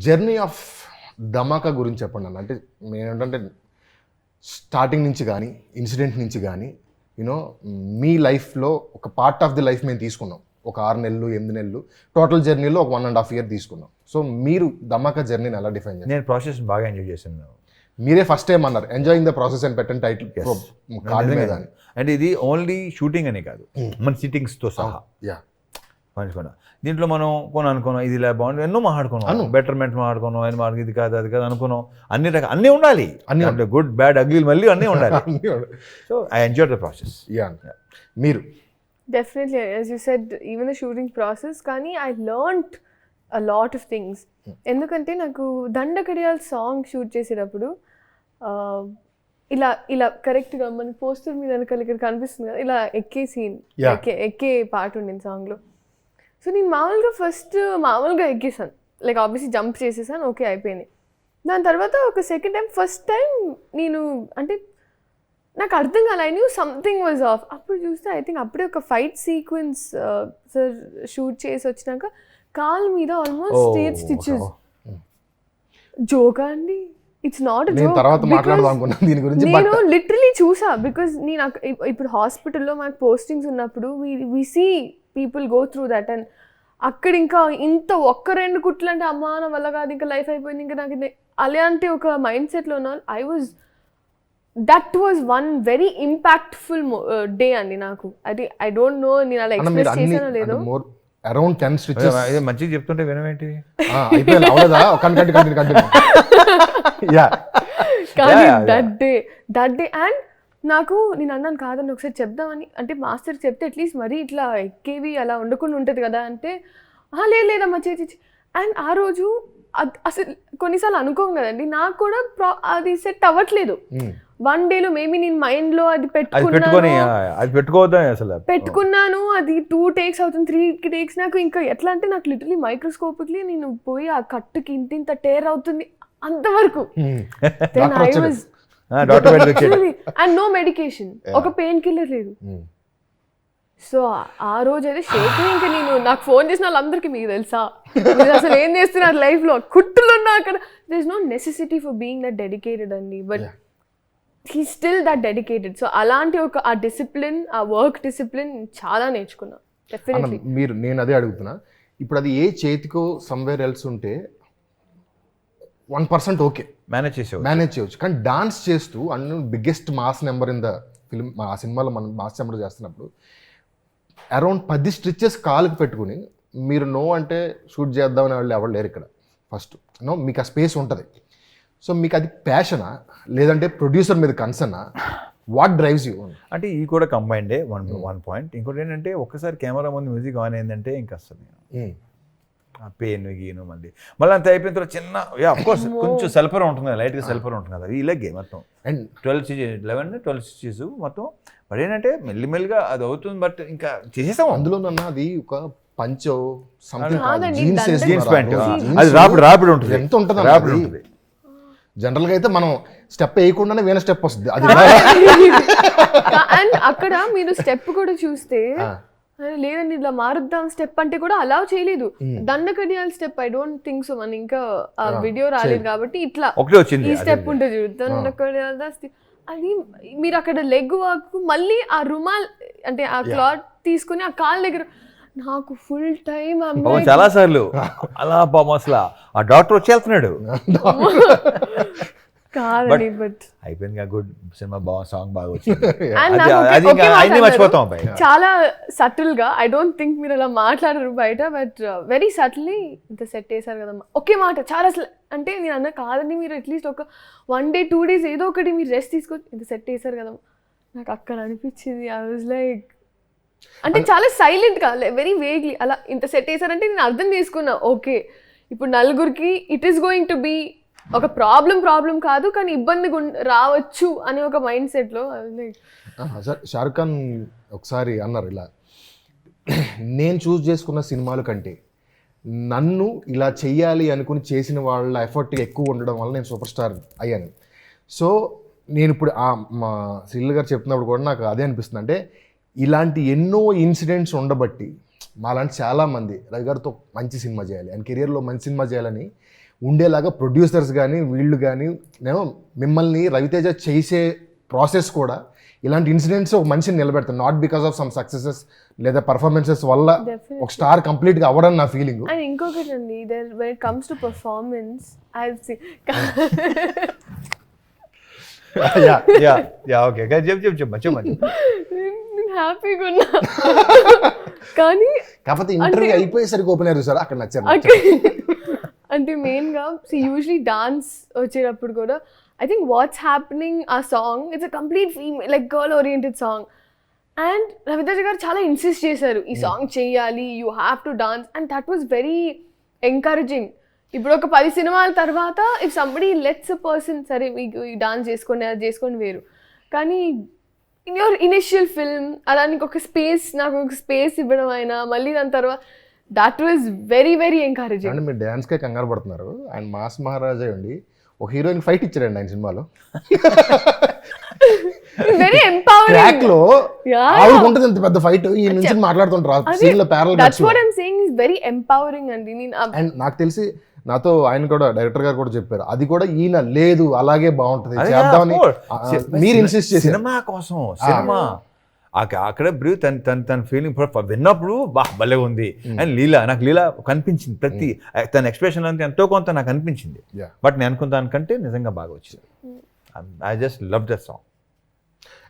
Journey of ధమాకా గురించి చెప్పండి అన్న. అంటే ఏంటంటే స్టార్టింగ్ నుంచి కానీ ఇన్సిడెంట్ నుంచి కానీ యూనో మీ లైఫ్లో ఒక పార్ట్ ఆఫ్ ది లైఫ్ మేము తీసుకున్నాం. ఒక 6 నెలలు 8 నెలలు టోటల్ జర్నీలో ఒక 1.5 year తీసుకున్నాం. సో మీరు ధమాకా జర్నీని ఎలా డిఫైన్ చేస్తారు? నేను ప్రాసెస్ బాగా ఎంజాయ్ చేశాను. మీరే ఫస్ట్ టైం అన్నారు ఎంజాయింగ్ ద ప్రాసెస్ అని పెట్టండి టైటిల్ కార్డు మీద. అంటే ఇది ఓన్లీ షూటింగ్ అనే కాదు, మన సిట్టింగ్స్తో సహా పంచుకున్నా. దీంట్లో మనం అనుకున్నాం ఇది ఇలా బాగుంది, ఎన్నో మాట్లాడుకున్నాం, బెటర్మెంట్ మాట్లాడుకున్నాం, ఆయన మాకు ఇది కాదు అది కాదు అనుకున్నాం. అన్నీ ఉండాలి, అన్ని గుడ్ బ్యాడ్ అగ్లీ మళ్ళీ అన్నీ ఉండాలి. So I enjoy the process. మీరు Definitely, as you said, even the shooting process, కానీ I learnt a lot of things. ఎందుకంటే నాకు దండకడియాల్ సాంగ్ షూట్ చేసేటప్పుడు ఇలా ఇలా కరెక్ట్గా మన పోస్టర్ మీద వెనకాల ఇక్కడ కనిపిస్తుంది కదా, ఇలా ఎక్కే సీన్, ఎక్కే పాట ఉండింది సాంగ్లో. సో నేను మామూలుగా ఎక్కేసాను, లైక్ ఆబ్వియస్లీ జంప్ చేసేసాను, ఓకే అయిపోయింది. దాని తర్వాత ఒక సెకండ్ టైం ఫస్ట్ టైం నేను అంటే నాకు అర్థం కాలే, I knew something was of. అప్పుడు చూస్తే ఐ థింక్ అప్పుడే ఒక ఫైట్ సీక్వెన్స్ సార్ షూట్ చేసి వచ్చినాక కాల్ మీద ఆల్మోస్ట్ 8 stitches. జోకా అండి, ఇట్స్ నాట్ నేను లిటరలీ చూసా. బికాజ్ నేను ఇప్పుడు హాస్పిటల్లో మాకు పోస్టింగ్స్ ఉన్నప్పుడు we see people go through that. And అక్కడ ఇంకా ఇంత 1-2 కుట్లు అంటే అమ్మా నా వల్ల కాదు, ఇంకా లైఫ్ అయిపోయింది, ఇంకా నాకు అలాంటి ఒక మైండ్ సెట్లో ఉన్న that was one very impactful day అండి నాకు. అది ఐ డోంట్ నో నేను అలా ఎక్స్ప్రెస్ చేశానో లేదో. అరౌండ్ 10 stitches మంచిగా చెప్తుంటే వినవేంటి. కానీ దట్ డే అండ్ నాకు నేను అన్నాను కాదని ఒకసారి చెప్దామని, అంటే మాస్టర్ చెప్తే అట్లీస్ట్ మరీ ఇట్లా ఎక్కేవి అలా ఉండకుండా ఉంటుంది కదా అంటే లేదమ్మా చేసి. అండ్ ఆ రోజు అసలు కొన్నిసార్లు అనుకోం కదండి, నాకు కూడా అది సెట్ అవ్వట్లేదు. 1 dayలో మేబీ నేను మైండ్లో అది పెట్టుకున్నాను, అది 2 takes అవుతుంది, 3 takes. నాకు ఇంకా ఎట్లా అంటే నాకు లిటరలీ మైక్రోస్కోపిక్లీ నేను పోయి ఆ కట్టుకి ఇంత టేర్ అవుతుంది అంతవరకు. అండ్ నో మెడికేషన్, ఒక పెయిన్ కిల్లర్ లేదు. సో ఆ రోజు అయితే షేక్. ఇంకా నేను నాకు ఫోన్ చేసిన వాళ్ళందరికీ మీకు తెలుసా మీరు అసలు ఏం చేస్తున్నారు లైఫ్లో, కుట్టులు ఉన్నా అక్కడ. There is no necessity for being that dedicated అండి, but he still that dedicated. So అలాంటి ఆ డిసిప్లిన్, ఆ వర్క్ డిసిప్లిన్ చాలా నేర్చుకున్నా డెఫినెట్లీ. నేను అదే అడుగుతున్నా, ఇప్పుడు అది ఏ చేతికో సమ్వేర్ ఎల్స్ ఉంటే 1% ఓకే మేనేజ్ చేయవచ్చు. కానీ డాన్స్ చేస్తూ biggest mass number in the film, ఆ సినిమాలో మనం మాస్ నెంబర్ చేస్తున్నప్పుడు అరౌండ్ 10 stitches కాలుకి పెట్టుకుని మీరు నో అంటే షూట్ చేద్దామని వాళ్ళు ఎవరు లేరు ఇక్కడ. ఫస్ట్ నో మీకు ఆ స్పేస్ ఉంటుంది. సో మీకు అది ప్యాషనా లేదంటే ప్రొడ్యూసర్ మీద కన్సర్నా? What drives you? అంటే ఈ కూడా కంబైండే వన్ పాయింట్. ఇంకోటి ఏంటంటే ఒక్కసారి కెమెరా ముందు మ్యూజిక్ ఆన్ అయిందంటే ఇంకా వస్తుంది ఆ పెయిన్ గీను. మళ్ళీ అంత అయిపోయిన తర్వాత చిన్న అఫ్కోర్స్ కొంచెం సెల్ఫర్ ఉంటుంది కదా, లైట్గా సెల్ఫర్ ఉంటుంది కదా, ఇలాగే మొత్తం అండ్ 11-12 stitches మొత్తం. బట్ ఏంటంటే మెల్లిమెల్లిగా అది అవుతుంది, బట్ ఇంకా చేసేస్తాం. అందులో అది ఒక పంచో జీన్స్ ప్యాంట్, అది రాపిడ్ ఉంటుంది, ఎంత ఉంటుంది. జనరల్గా అయితే మనం స్టెప్ వేయకుండానే వేరే స్టెప్ వస్తుంది అది. అండ్ అక్కడ మీరు స్టెప్ కూడా చూస్తే లేదండి ఇట్లా మారుద్దాం స్టెప్ అంటే కూడా అలౌ చేయలేదు. దండకడియాల step I don't think so, మన ఇంకా ఆ వీడియో రాలేదు కాబట్టి ఇట్లా ఈ స్టెప్ ఉంటుంది చూడు దండకడియాల. అది మీరు అక్కడ లెగ్ వాక్ మళ్ళీ ఆ రుమాల్ అంటే ఆ క్లాత్ తీసుకుని ఆ కాళ్ళ దగ్గర నాకు ఫుల్ టైం చాలా సార్లు అలా పాపం అసలు ఆ డాక్టర్ వచ్చి వెళ్తున్నాడు. కాదండి బట్ అయిపోయింది, గుడ్ సినిమా, సాంగ్ బాగా వచ్చింది, మర్చిపోతాం. చాలా సటిల్ గా, ఐ డోంట్ థింక్ మీరు అలా మాట్లాడరు బయట, బట్ వెరీ సటిల్లీ ఇంత సెట్ చేశారు కదమ్మా. ఒకే మాట చాలా అసలు అంటే నేను అన్న కాదండి, మీరు అట్లీస్ట్ ఒక 1 day 2 days ఏదో ఒకటి మీరు రెస్ట్ తీసుకొని ఇంత సెట్ చేశారు కదమ్మా. నాకు అక్కడ అనిపించింది ఐ వాజ్ లైక్, అంటే చాలా సైలెంట్ గా వెరీ వేగ్లీ అలా ఇంత సెట్ చేశారంటే నేను అర్థం చేసుకున్నా ఓకే ఇప్పుడు నలుగురికి it is going to be ఒక ప్రాబ్లం కాదు కానీ ఇబ్బంది రావచ్చు అనే ఒక మైండ్ సెట్లో. షారుఖ్ ఖాన్ ఒకసారి అన్నారు ఇలా, నేను చూస్ చేసుకున్న సినిమాల కంటే నన్ను ఇలా చెయ్యాలి అనుకుని చేసిన వాళ్ళ ఎఫర్ట్ ఎక్కువ ఉండడం వల్ల నేను సూపర్ స్టార్ అయ్యాను. సో నేను ఇప్పుడు మా శ్రీల్ గారు చెప్తున్నప్పుడు కూడా నాకు అదే అనిపిస్తుంది. అంటే ఇలాంటి ఎన్నో ఇన్సిడెంట్స్ ఉండబట్టి మాలాంటి చాలామంది రవి గారితో మంచి సినిమా చేయాలి, ఆయన కెరియర్లో మంచి సినిమా చేయాలని ఉండేలాగా ప్రొడ్యూసర్స్ కానీ వీళ్ళు కానీ నేను మిమ్మల్ని రవితేజ చేసే ప్రాసెస్ కూడా ఇలాంటి ఇన్సిడెంట్స్ ఒక మనిషిని నిలబెడతాను, not because of some successes లేదా పర్ఫార్మెన్సెస్ వల్ల Definitely. ఒక స్టార్ కంప్లీట్గా అవ్వడం నా ఫీలింగ్. అండ్ ఇంకొకటి అండి, when it comes to performance, I've seen okay చెప్పమ్మా. నేను హ్యాపీగా ఉన్నా కానీ కాకపోతే ఇంటర్వ్యూ అయిపోయేసరికి ఓపెన్ అయ్యారు సార్, అక్కడ నచ్చారు. అంటే మెయిన్గా యూజువలీ డాన్స్ వచ్చేటప్పుడు కూడా ఐ థింక్ వాట్స్ హ్యాపెనింగ్ ఆ song it's a complete like girl oriented song. And Raviteja garu చాలా ఇన్సిస్ట్ చేశారు ఈ సాంగ్ చేయాలి, you have to dance, and that was very encouraging. ఇప్పుడు ఒక 10 సినిమాల తర్వాత if somebody lets a person సరే మీకు ఈ డాన్స్ చేసుకోండి అది చేసుకోండి వేరు, కానీ ఇన్ యువర్ ఇనిషియల్ ఫిల్మ్ దానికి ఒక స్పేస్, నాకు ఒక స్పేస్ ఇవ్వడం అయినా మళ్ళీ దాని తర్వాత that was very very encouraging. అంటే మీరు డ్యాన్స్కే కంగారు పడుతున్నారు, ఆయన మాస్ మహారాజా అండి ఒక హీరోయిన్ ఫైట్ ఇచ్చారండి ఆయన సినిమాలో. Very empowering. ట్రాక్ లో ఆవిడకుంటుంది ఇంత పెద్ద ఫైట్, ఈ నుంచి మాట్లాడుతుంటారు సీన్ లో parallel. That's what I'm saying is very empowering అండి. అండ్ నాకు తెలిసి నాతో ఆయన కూడా డైరెక్టర్ గారు కూడా చెప్పారు, అది కూడా ఈయన లేదు అలాగే బాగుంటది చేద్దామని మీరు ఇన్సిస్ట్ చేసి సినిమా కోసం సినిమా అక్కడ బ్రూ తన ఫీలింగ్ విన్నప్పుడు భలే ఉంది. అండ్ లీలా నాకు లీలా కనిపించింది, ప్రతి తన ఎక్స్ప్రెషన్ అంతా ఎంతో కొంత నాకు అనిపించింది. బట్ నేను అనుకున్న దానికంటే నిజంగా బాగా వచ్చింది. I just love that song.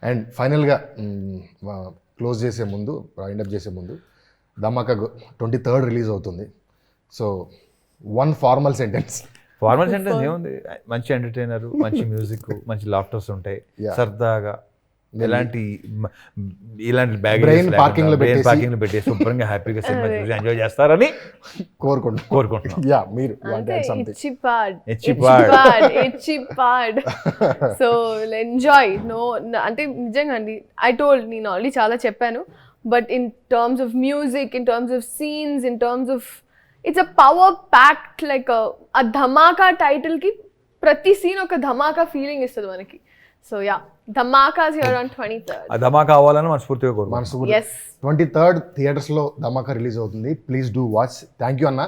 And ఫైనల్గా క్లోజ్ చేసే ముందు, వైండప్ చేసే ముందు, ధమాకా 23rd రిలీజ్ అవుతుంది. సో వన్ ఫార్మల్ సెంటెన్స్ ఏముంది, మంచి ఎంటర్టైనర్, మంచి మ్యూజిక్, మంచి లాఫ్టర్స్ ఉంటాయి, సరదాగా ఇలాంటి బ్రెయిన్ పార్కింగ్ లో పెట్టి శుభ్రంగా హ్యాపీగా సినిమా చూసి ఎంజాయ్ చేస్తారని కోరుకుంటున్నాం. యా మీరు సో ఎంజాయ్ నో అంటే నిజంగా అండి ఐ టోల్డ్ నేను ఆల్రెడీ చాలా చెప్పాను, but in terms of music, in terms of scenes, in terms of it's a power packed like ఆ ధమాకా టైటిల్ కి ప్రతి సీన్ ఒక ధమాకా ఫీలింగ్ ఇస్తుంది మనకి. So yeah, Dhamaka's here on 23rd. ఆ ధమాకా అవ్వాలని మనస్ఫూర్తిగా కోరుకుంటున్నాం. 23rd థియేటర్స్ లో ధమాకా రిలీజ్ అవుతుంది. Please do watch. Thank you అన్న.